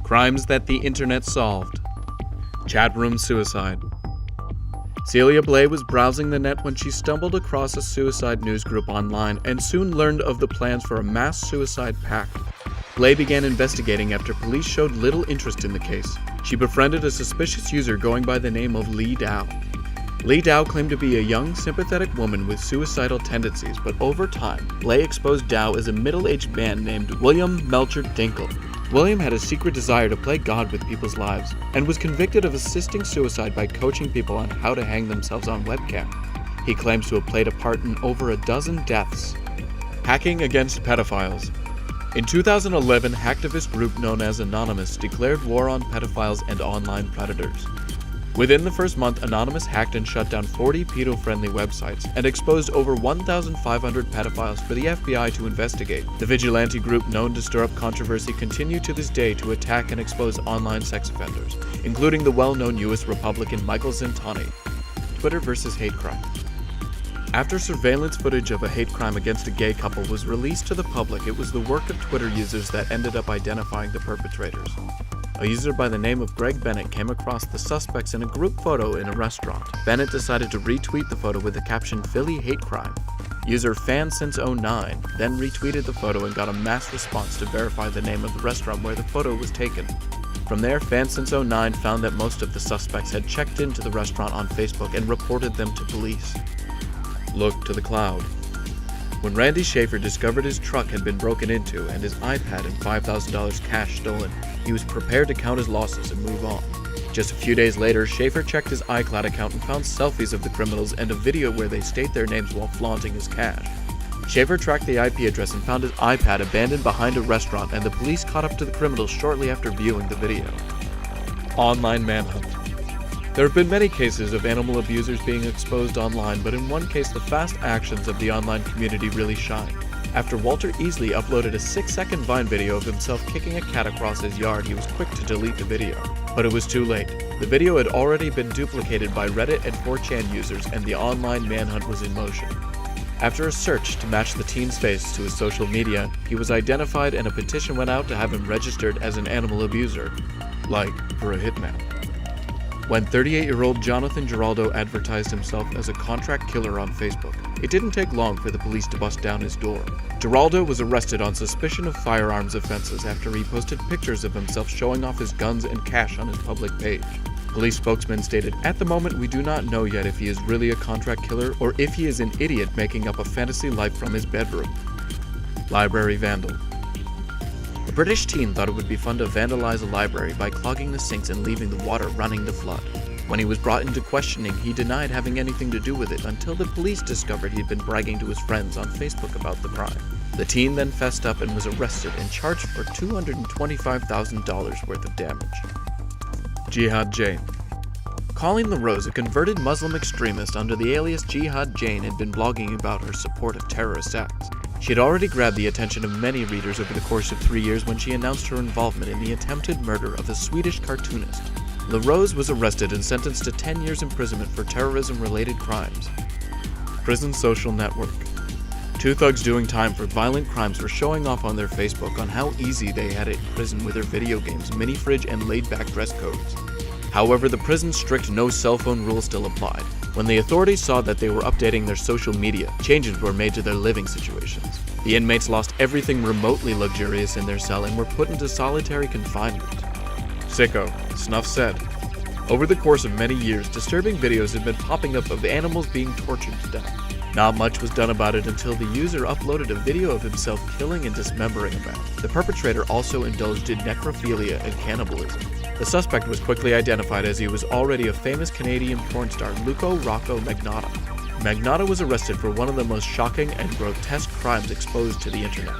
Crimes that the internet solved. Chat room suicide. Celia Blay was browsing the net when she stumbled across a suicide news group online and soon learned of the plans for a mass suicide pact. Blay began investigating after police showed little interest in the case. She befriended a suspicious user going by the name of Li Dao. Li Dao claimed to be a young, sympathetic woman with suicidal tendencies, but over time, Blay exposed Dao as a middle-aged man named William Melcher Dinkle. William had a secret desire to play God with people's lives, and was convicted of assisting suicide by coaching people on how to hang themselves on webcam. He claims to have played a part in over a dozen deaths. Hacking against pedophiles. In 2011, hacktivist group known as Anonymous declared war on pedophiles and online predators. Within the first month, Anonymous hacked and shut down 40 pedo-friendly websites and exposed over 1,500 pedophiles for the FBI to investigate. The vigilante group known to stir up controversy continued to this day to attack and expose online sex offenders, including the well-known U.S. Republican Michael Zentani. Twitter versus hate crime. After surveillance footage of a hate crime against a gay couple was released to the public, it was the work of Twitter users that ended up identifying the perpetrators. A user by the name of Greg Bennett came across the suspects in a group photo in a restaurant. Bennett decided to retweet the photo with the caption "Philly hate crime." User FanSince09 then retweeted the photo and got a mass response to verify the name of the restaurant where the photo was taken. From there, FanSince09 found that most of the suspects had checked into the restaurant on Facebook and reported them to police. Look to the cloud. When Randy Schaefer discovered his truck had been broken into and his iPad and $5,000 cash stolen, he was prepared to count his losses and move on. Just a few days later, Schaefer checked his iCloud account and found selfies of the criminals and a video where they state their names while flaunting his cash. Schaefer tracked the IP address and found his iPad abandoned behind a restaurant, and the police caught up to the criminals shortly after viewing the video. Online manhunt. There have been many cases of animal abusers being exposed online, but in one case the fast actions of the online community really shine. After Walter Easley uploaded a 6-second Vine video of himself kicking a cat across his yard, he was quick to delete the video. But it was too late. The video had already been duplicated by Reddit and 4chan users, and the online manhunt was in motion. After a search to match the teen's face to his social media, he was identified and a petition went out to have him registered as an animal abuser, like for a hitman. When 38-year-old Jonathan Giraldo advertised himself as a contract killer on Facebook, it didn't take long for the police to bust down his door. Giraldo was arrested on suspicion of firearms offenses after he posted pictures of himself showing off his guns and cash on his public page. Police spokesman stated, "At the moment, we do not know yet if he is really a contract killer or if he is an idiot making up a fantasy life from his bedroom." Library vandal. A British teen thought it would be fun to vandalize a library by clogging the sinks and leaving the water running to flood. When he was brought into questioning, he denied having anything to do with it until the police discovered he'd been bragging to his friends on Facebook about the crime. The teen then fessed up and was arrested and charged for $225,000 worth of damage. Jihad Jane. Colleen LaRose, a converted Muslim extremist under the alias Jihad Jane, had been blogging about her support of terrorist acts. She had already grabbed the attention of many readers over the course of 3 years when she announced her involvement in the attempted murder of a Swedish cartoonist. LaRose was arrested and sentenced to 10 years imprisonment for terrorism-related crimes. Prison social network. Two thugs doing time for violent crimes were showing off on their Facebook on how easy they had it in prison with their video games, mini-fridge, and laid-back dress codes. However, the prison's strict no cell phone rule still applied. When the authorities saw that they were updating their social media, changes were made to their living situations. The inmates lost everything remotely luxurious in their cell and were put into solitary confinement. Sicko, Snuff said. Over the course of many years, disturbing videos had been popping up of animals being tortured to death. Not much was done about it until the user uploaded a video of himself killing and dismembering a bat. The perpetrator also indulged in necrophilia and cannibalism. The suspect was quickly identified as he was already a famous Canadian porn star, Luco Rocco Magnotta. Magnotta was arrested for one of the most shocking and grotesque crimes exposed to the internet.